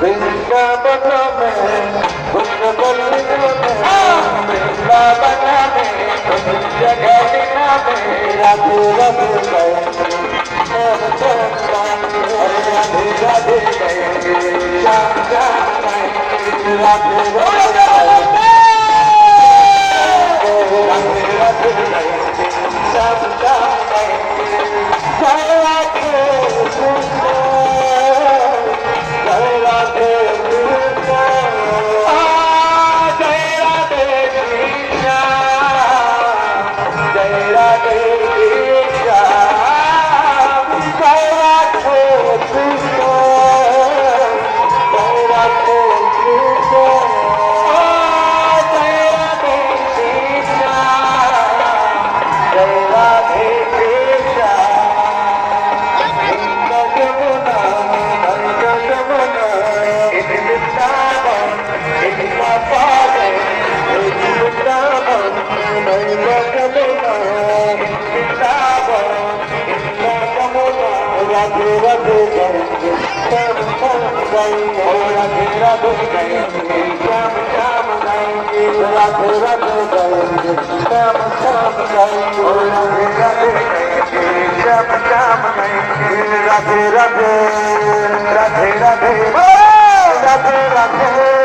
वृंदावन में वृंदावन में जगदीना में राधे राधे गए राधे राधे गए श्याम श्याम गए राधे राधे राधे गए श्याम श्याम गए जय राधे कृष्ण जय राधे कृष्ण जय राधे कृष्ण जय राधे कृष्ण जय राधे कृष्ण जय राधे कृष्ण जय राधे कृष्ण जय राधे कृष्ण यमुना यमुना इति वृंदावन इति पावे इति वृंदावन यमुना वृंदावन इति यमुना राधे राधे गए श्याम श्याम गए राधे राधे गए श्याम श्याम गए राधे राधे गए श्याम श्याम गए राधे राधे गए श्याम श्याम गए राधे राधे राधे राधे राधे राधे